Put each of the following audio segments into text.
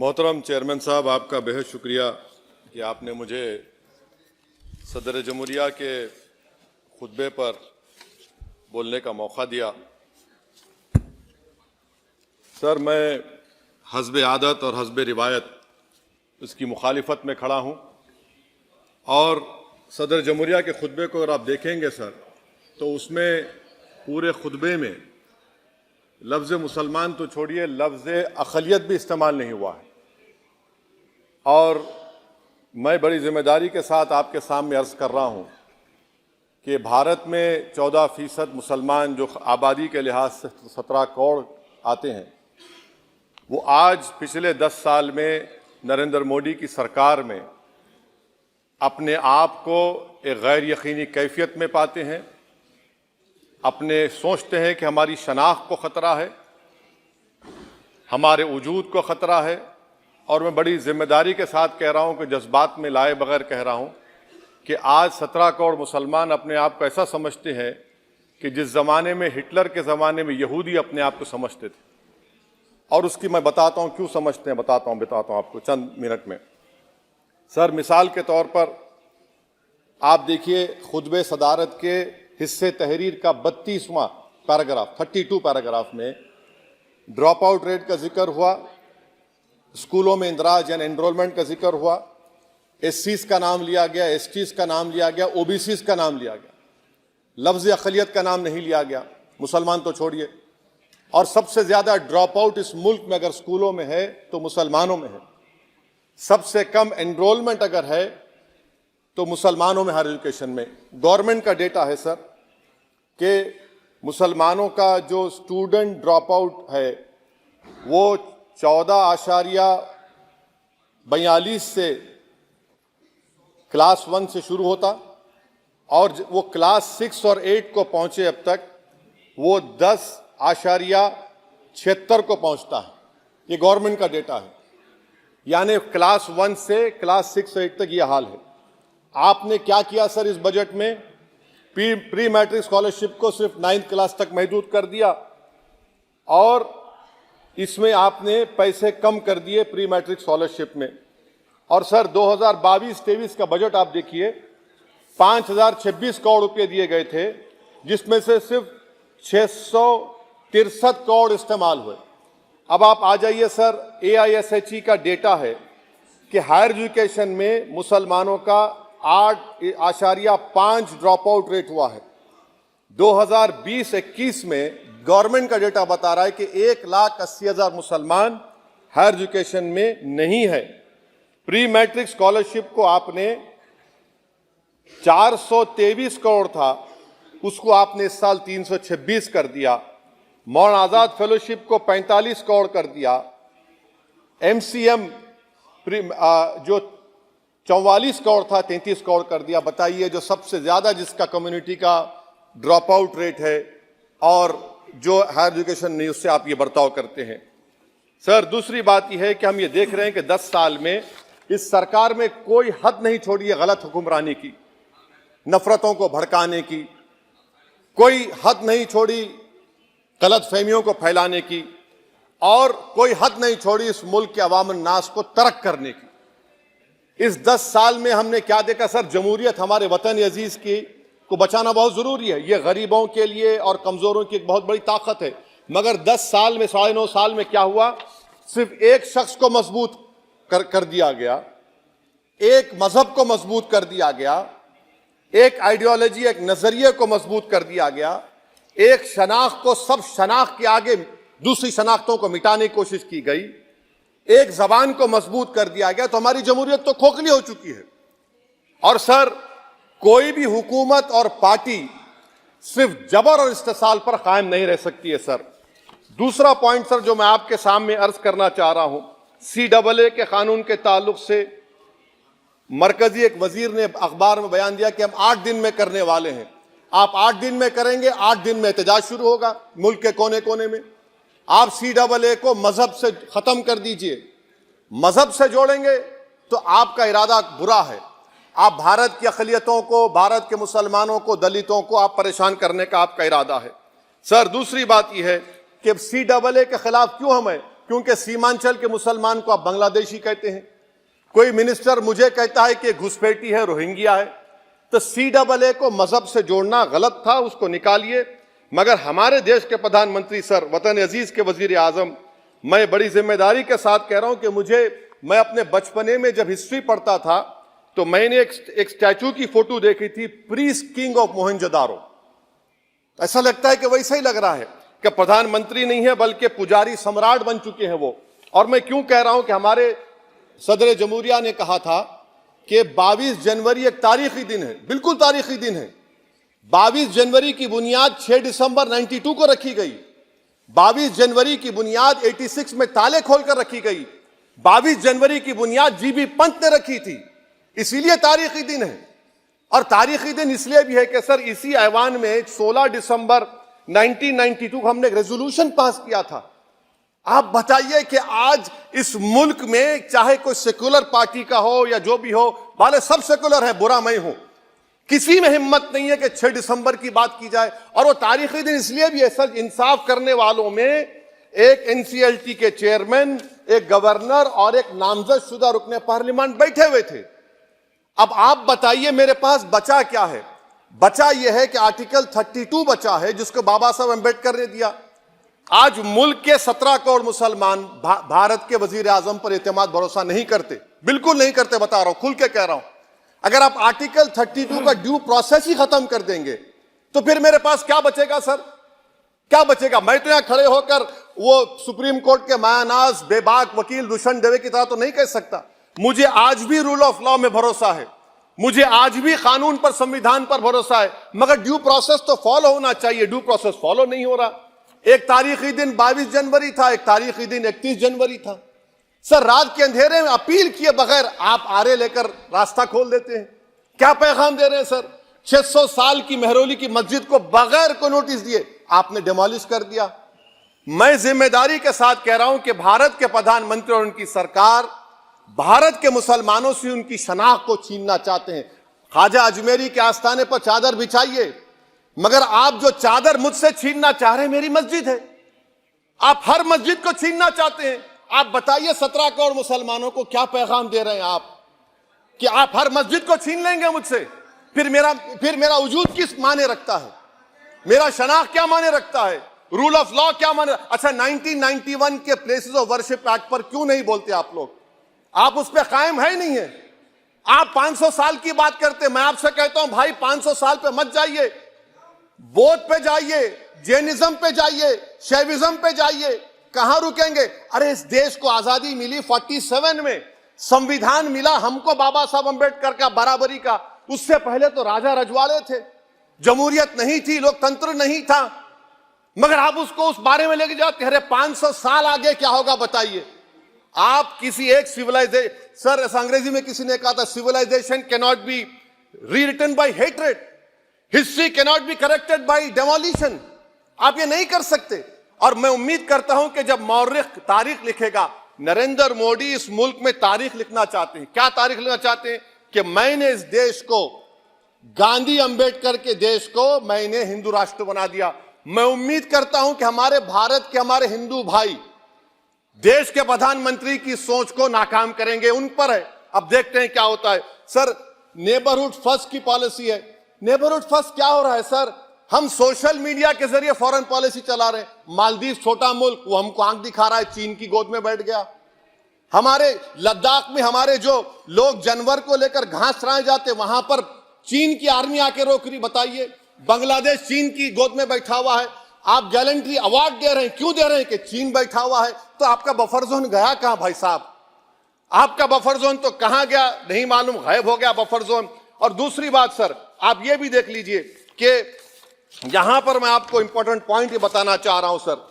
मोहतरम चेयरमैन साहब, आपका बेहद शुक्रिया कि आपने मुझे सदर जमहूरिया के खुतबे पर बोलने का मौका दिया। सर, मैं हस्ब आदत और हस्ब रिवायत इसकी मुखालिफत में खड़ा हूँ और सदर जमहूरिया के खुतबे को अगर आप देखेंगे सर, तो उसमें पूरे खुतबे में लफ्ज़ मुसलमान तो छोड़िए, लफ्ज़ अक़लियत भी इस्तेमाल नहीं हुआ है। और मैं बड़ी जिम्मेदारी के साथ आपके सामने अर्ज़ कर रहा हूँ कि भारत में 14% मुसलमान जो आबादी के लिहाज से 17 करोड़ आते हैं, वो आज पिछले 10 साल में नरेंद्र मोदी की सरकार में अपने आप को एक गैर यकीनी कैफियत में पाते हैं। अपने सोचते हैं कि हमारी शनाख्त को ख़तरा है, हमारे वजूद को ख़तरा है। और मैं बड़ी जिम्मेदारी के साथ कह रहा हूं कि जज्बात में लाए बगैर कह रहा हूं कि आज 17 करोड़ मुसलमान अपने आप को ऐसा समझते हैं कि जिस ज़माने में हिटलर के ज़माने में यहूदी अपने आप को समझते थे। और उसकी मैं बताता हूं क्यों समझते हैं, बताता हूं आपको चंद मिनट में। सर, मिसाल के तौर पर आप देखिए, खुतबे सदारत के हिस्से तहरीर का 32वां पैराग्राफ 32 पैराग्राफ में ड्रॉप आउट रेट का जिक्र हुआ, स्कूलों में इंदराज यानी एनरोलमेंट का जिक्र हुआ, एससीज का नाम लिया गया, एसटीज का नाम लिया गया, ओबीसीज का नाम लिया गया, लफ्ज़ अक़लियत का नाम नहीं लिया गया, मुसलमान तो छोड़िए। और सबसे ज़्यादा ड्रॉप आउट इस मुल्क में अगर स्कूलों में है तो मुसलमानों में है। सबसे कम एनरोलमेंट अगर है तो मुसलमानों में, हायर एजुकेशन में। गवर्नमेंट का डेटा है सर कि मुसलमानों का जो स्टूडेंट ड्रॉप आउट है वो 14.42 से क्लास 1 से शुरू होता और वो क्लास 6 और 8 को पहुंचे अब तक वो 10.76 को पहुंचता है। ये गवर्नमेंट का डेटा है, यानी क्लास 1 से क्लास 6 8 तक ये हाल है। आपने क्या किया सर इस बजट में? प्री मैट्रिक स्कॉलरशिप को सिर्फ 9th क्लास तक महदूद कर दिया और इसमें आपने पैसे कम कर दिए प्री मैट्रिक स्कॉलरशिप में। और सर 2022-23 का बजट आप देखिए, 5026 करोड़ रुपए दिए गए थे, जिसमें से सिर्फ 663 करोड़ इस्तेमाल हुए। अब आप आ जाइए सर, AISHE का डेटा है कि हायर एजुकेशन में मुसलमानों का 8.5 ड्रॉप आउट रेट हुआ है। 2020-21 में गवर्नमेंट का डेटा बता रहा है कि 1,80,000 मुसलमान हायर एजुकेशन में नहीं है। प्री मैट्रिक स्कॉलरशिप को आपने 423 करोड़ था, उसको आपने इस साल 326 कर दिया। मौलाना आजाद फेलोशिप को 45 करोड़ कर दिया। MCM जो 44 करोड़ था 33 करोड़ कर दिया। बताइए, जो सबसे ज्यादा जिसका कम्युनिटी का ड्रॉप आउट रेट है और जो हायर एजुकेशन नहीं, उससे आप ये बर्ताव करते हैं। सर, दूसरी बात यह है कि हम ये देख रहे हैं कि 10 साल में इस सरकार में कोई हद नहीं छोड़ी है गलत हुक्मरानी की, नफरतों को भड़काने की, कोई हद नहीं छोड़ी गलत फहमियों को फैलाने की, और कोई हद नहीं छोड़ी इस मुल्क के अवाम नास को तर्क करने की। इस 10 साल में हमने क्या देखा सर? जमहूरियत हमारे वतन अजीज की को बचाना बहुत जरूरी है। ये गरीबों के लिए और कमजोरों की एक बहुत बड़ी ताकत है। मगर 10 साल में, 9.5 साल में क्या हुआ? सिर्फ एक शख्स को मजबूत कर दिया गया, एक मजहब को मजबूत कर दिया गया, एक आइडियोलॉजी, एक नजरिए को मजबूत कर दिया गया, एक शनाख्त को सब शनाख्त के आगे दूसरी शनाख्तों को मिटाने की कोशिश की गई, एक जबान को मजबूत कर दिया गया। तो हमारी जमहूरियत तो खोखली हो चुकी है। और सर, कोई भी हुकूमत और पार्टी सिर्फ जबर और इस्तेसाल पर कायम नहीं रह सकती है सर। दूसरा पॉइंट सर जो मैं आपके सामने अर्ज करना चाह रहा हूं, CAA के कानून के ताल्लुक से मरकजी एक वजीर ने अखबार में बयान दिया कि हम 8 दिन में करने वाले हैं। आप 8 दिन में करेंगे, 8 दिन में एहतजाज शुरू होगा मुल्क के कोने कोने में। आप CAA को मजहब से खत्म कर दीजिए, मजहब से जोड़ेंगे तो आपका इरादा बुरा है। आप भारत की अक़लियतों को, भारत के मुसलमानों को, दलितों को आप परेशान करने का आपका इरादा है। सर, दूसरी बात यह है कि CAA के खिलाफ क्यों हमें क्योंकि सीमांचल के मुसलमान को आप बांग्लादेशी कहते हैं। कोई मिनिस्टर मुझे कहता है कि घुसपैठी है, रोहिंग्या है। तो CAA को मजहब से जोड़ना गलत था, उसको निकालिए। मगर हमारे देश के प्रधानमंत्री सर, वतन अजीज के वजीर आजम, मैं बड़ी जिम्मेदारी के साथ कह रहा हूं कि मैं अपने बचपने में जब हिस्ट्री पढ़ता था तो मैंने एक स्टैचू की फोटो देखी थी, प्रीस्ट किंग ऑफ मोहनजोदारो। ऐसा लगता है कि वैसा ही लग रहा है कि प्रधानमंत्री नहीं है बल्कि पुजारी सम्राट बन चुके हैं वो। और मैं क्यों कह रहा हूं कि हमारे सदर जमहूरिया ने कहा था कि 22 जनवरी एक तारीखी दिन है, बिल्कुल तारीखी दिन है। 22 जनवरी की बुनियाद 6 दिसंबर 92 को रखी गई। 22 जनवरी की बुनियाद 86 में ताले खोलकर रखी गई। 22 जनवरी की बुनियाद GB पंत ने रखी थी, इसीलिए तारीखी दिन है। और तारीखी दिन इसलिए भी है कि सर इसी ऐवान में 16 दिसंबर 1992 को हमने एक रेजोल्यूशन पास किया था। आप बताइए कि आज इस मुल्क में चाहे कोई सेकुलर पार्टी का हो या जो भी हो, वाले सब सेकुलर है, बुरा मैं हूं, किसी में हिम्मत नहीं है कि 6 दिसंबर की बात की जाए। और वो तारीखी दिन इसलिए भी है सर, इंसाफ करने वालों में एक NCLT के चेयरमैन, एक गवर्नर और एक नामजद शुदा रुकने पार्लियामेंट बैठे हुए थे। अब आप बताइए मेरे पास बचा क्या है? बचा यह है कि आर्टिकल 32 बचा है जिसको बाबा साहब अम्बेडकर ने दिया। आज मुल्क के 17 करोड़ मुसलमान भारत के वजीर आजम पर एतमाद भरोसा नहीं करते, बिल्कुल नहीं करते, बता रहा हूं, खुल के कह रहा हूं। अगर आप आर्टिकल 32 का ड्यू प्रोसेस ही खत्म कर देंगे तो फिर मेरे पास क्या बचेगा सर? क्या बचेगा? मैं तो यहां खड़े होकर वो सुप्रीम कोर्ट के मायानाज बेबाक वकील दुष्यंत दवे की तरह तो नहीं कह सकता। मुझे आज भी रूल ऑफ लॉ में भरोसा है, मुझे आज भी कानून पर, संविधान पर भरोसा है, मगर ड्यू प्रोसेस तो फॉलो होना चाहिए। ड्यू प्रोसेस फॉलो नहीं हो रहा। एक तारीखी दिन 22 जनवरी था, एक तारीखी दिन 31 जनवरी था। सर रात के अंधेरे में अपील किए बगैर आप आरे लेकर रास्ता खोल देते हैं। क्या पैगाम दे रहे हैं सर? 600 साल की मेहरौली की मस्जिद को बगैर को नोटिस दिए आपने डिमोलिश कर दिया। मैं जिम्मेदारी के साथ कह रहा हूं कि भारत के प्रधानमंत्री और उनकी सरकार भारत के मुसलमानों से उनकी शनाख्त को छीनना चाहते हैं। ख्वाजा अजमेरी के आस्थाने पर चादर बिछाइए, मगर आप जो चादर मुझसे छीनना चाह रहे हैं, मेरी मस्जिद है, आप हर मस्जिद को छीनना चाहते हैं। आप बताइए 17 करोड़ मुसलमानों को क्या पैगाम दे रहे हैं आप कि आप हर मस्जिद को छीन लेंगे मुझसे? फिर मेरा वजूद किस माने रखता है? मेरा शनाख्त क्या माने रखता है? रूल ऑफ लॉ क्या माने? अच्छा, 1991 के प्लेसेस ऑफ वर्शिप एक्ट पर क्यों नहीं बोलते आप लोग? आप उस पर कायम है नहीं है। आप 500 साल की बात करते, मैं आपसे कहता हूं भाई 500 साल पे मत जाइए, बौद्ध पे जाइए, जैनिज्म पे जाइए, शैविज्म पे जाइए, कहां रुकेंगे? अरे इस देश को आजादी मिली 47 में, संविधान मिला हमको बाबा साहब अम्बेडकर का बराबरी का। उससे पहले तो राजा रजवाड़े थे, जमहूरियत नहीं थी, लोकतंत्र नहीं था, मगर आप उसको उस बारे में लेके जाते। अरे 500 साल आगे क्या होगा बताइए? आप किसी एक सिविलाइजेशन, सर अंग्रेजी में किसी ने कहा था, civilization can not be rewritten by hatred, history can not be corrected by demolition. आप ये नहीं कर सकते। और मैं उम्मीद करता हूं कि जब मौर्रिख तारीख लिखेगा, नरेंद्र मोदी इस मुल्क में तारीख लिखना चाहते हैं। क्या तारीख लिखना चाहते हैं? कि मैंने इस देश को, गांधी अंबेडकर के देश को मैंने हिंदू राष्ट्र बना दिया। मैं उम्मीद करता हूं कि हमारे भारत के हमारे हिंदू भाई देश के प्रधानमंत्री की सोच को नाकाम करेंगे, उन पर है। अब देखते हैं क्या होता है। सर नेबरहुड फर्स्ट की पॉलिसी है। नेबरहुड फर्स्ट क्या हो रहा है सर? हम सोशल मीडिया के जरिए फॉरेन पॉलिसी चला रहे हैं। मालदीव छोटा मुल्क, वो हमको आंख दिखा रहा है, चीन की गोद में बैठ गया। हमारे लद्दाख में हमारे जो लोग जानवर को लेकर घास चराए जाते, वहां पर चीन की आर्मी आके रोक रही। बताइए, बांग्लादेश चीन की गोद में बैठा हुआ है। आप गैलेंट्री अवार्ड दे रहे हैं, क्यों दे रहे हैं? कि चीन बैठा हुआ है। तो आपका बफर जोन गया कहां भाई साहब? आपका बफर जोन तो कहां गया नहीं मालूम, गायब हो गया बफर जोन। और दूसरी बात सर, आप ये भी देख लीजिए कि यहां पर मैं आपको इंपॉर्टेंट पॉइंट ये बताना चाह रहा हूं सर।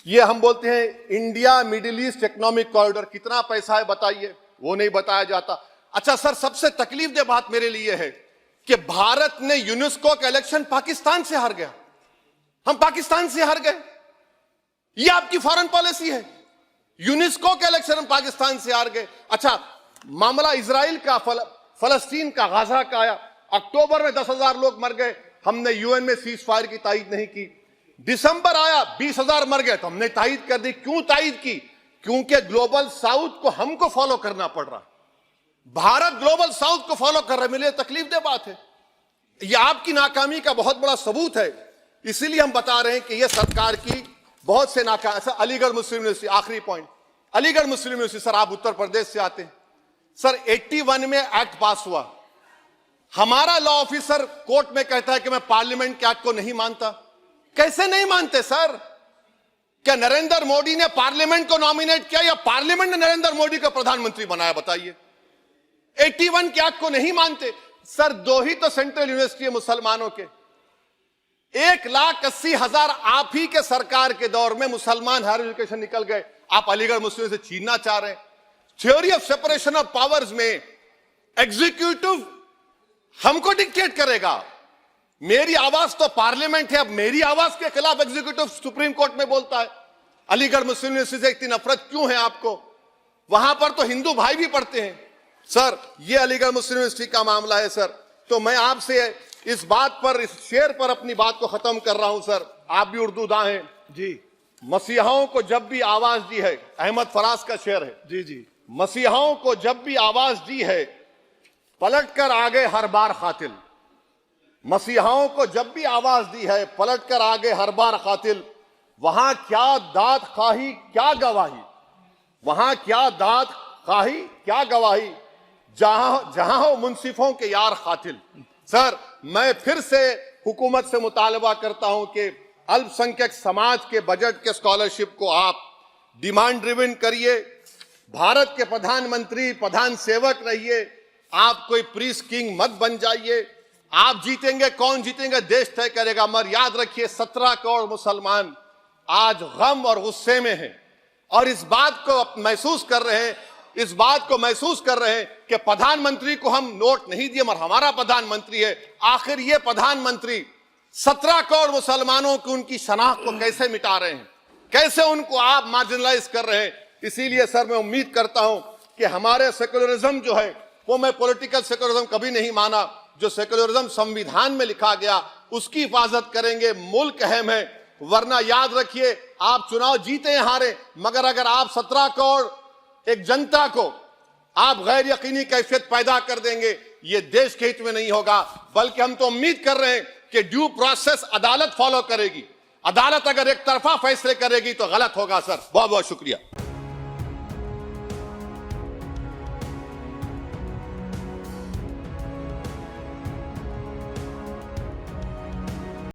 ये हम बोलते हैं India middle east economic corridor, कितना पैसा है बताइए? वो नहीं बताया जाता। अच्छा सर, सबसे तकलीफ दे बात मेरे लिए है कि भारत ने यूनेस्को का इलेक्शन पाकिस्तान से हार गया। हम पाकिस्तान से हार गए, ये आपकी फॉरेन पॉलिसी है। यूनेस्को के इलेक्शन हम पाकिस्तान से हार गए। अच्छा, मामला इजराइल का, फलस्तीन का, गाजा का आया। अक्टूबर में 10,000 लोग मर गए, हमने यूएन में सीज फायर की तायीद नहीं की। दिसंबर आया 20,000 मर गए तो हमने तायद कर दी। क्यों तायद की? क्योंकि ग्लोबल साउथ को हमको फॉलो करना पड़ रहा। भारत ग्लोबल साउथ को फॉलो कर रहा है। मेरे लिए तकलीफदेह बात है। यह आपकी नाकामी का बहुत बड़ा सबूत है। इसीलिए हम बता रहे हैं कि यह सरकार की बहुत से नाकाम। अलीगढ़ मुस्लिम यूनिवर्सिटी, आखिरी पॉइंट, अलीगढ़ मुस्लिम यूनिवर्सिटी। सर, आप उत्तर प्रदेश से आते हैं। सर, 81 में एक्ट पास हुआ। हमारा लॉ ऑफिसर कोर्ट में कहता है कि मैं पार्लियामेंट के एक्ट को नहीं मानता। कैसे नहीं मानते सर? क्या नरेंद्र मोदी ने पार्लियामेंट को नॉमिनेट किया या पार्लियामेंट ने नरेंद्र मोदी को प्रधानमंत्री बनाया? बताइए। 81 के एक्ट को नहीं मानते। सर, 2 ही तो सेंट्रल यूनिवर्सिटी है मुसलमानों के। 1,80,000 आप ही के सरकार के दौर में मुसलमान हायर एजुकेशन निकल गए। आप अलीगढ़ मुस्लिम से छीनना चाह रहे हैं। Theory of separation of powers में एग्जीक्यूटिव हमको डिक्टेट करेगा। मेरी आवाज तो पार्लियामेंट है, अब मेरी आवाज के खिलाफ एग्जीक्यूटिव सुप्रीम कोर्ट में बोलता है। अलीगढ़ मुस्लिम यूनिवर्सिटी से इतनी नफरत क्यों है आपको? वहां पर तो हिंदू भाई भी पढ़ते हैं। सर, ये अलीगढ़ मुस्लिम यूनिवर्सिटी का मामला है सर। तो मैं आपसे इस बात पर, इस शेर पर अपनी बात को खत्म कर रहा हूं। सर, आप भी उर्दू दां हैं जी। मसीहाओं को जब भी आवाज दी है, अहमद फराज का शेर है जी जी। मसीहाओं को जब भी आवाज दी है, पलट कर आ गए हर बार कातिल। मसीहाओं को जब भी आवाज दी है, पलट कर आ गए हर बार कातिल। वहां क्या दाद खाही क्या गवाही, वहां क्या दाद खाही क्या गवाही, जहां हो मुंसिफों के यार कातिल। सर, मैं फिर से हुकूमत से मुतालबा करता हूं कि अल्पसंख्यक समाज के बजट के स्कॉलरशिप को आप डिमांड ड्रिवन करिए। भारत के प्रधानमंत्री प्रधान सेवक रहिए। आप कोई प्रीस किंग मत बन जाइए। आप जीतेंगे, कौन जीतेंगे देश तय करेगा। मगर याद रखिए, 17 करोड़ मुसलमान आज गम और गुस्से में हैं और इस बात को महसूस कर रहे हैं, कि प्रधानमंत्री को हम नोट नहीं दिए मगर हमारा प्रधानमंत्री है। आखिर ये प्रधानमंत्री 17 करोड़ मुसलमानों की उनकी शनाख्त को कैसे मिटा रहे हैं, कैसे उनको आप मार्जिनलाइज कर रहे हैं। इसीलिए सर, मैं उम्मीद करता हूं कि हमारे सेक्युलरिज्म जो है, वो मैं पॉलिटिकल सेक्युलरिज्म कभी नहीं माना। जो सेक्युलरिज्म संविधान में लिखा गया उसकी हिफाजत करेंगे। मुल्क अहम है। वरना याद रखिए, आप चुनाव जीते या हारे, मगर अगर आप 17 करोड़ एक जनता को आप गैर यकीनी कैफियत पैदा कर देंगे, ये देश के हित में नहीं होगा। बल्कि हम तो उम्मीद कर रहे हैं कि ड्यू प्रोसेस अदालत फॉलो करेगी। अदालत अगर एक तरफा फैसले करेगी तो गलत होगा। सर, बहुत बहुत शुक्रिया।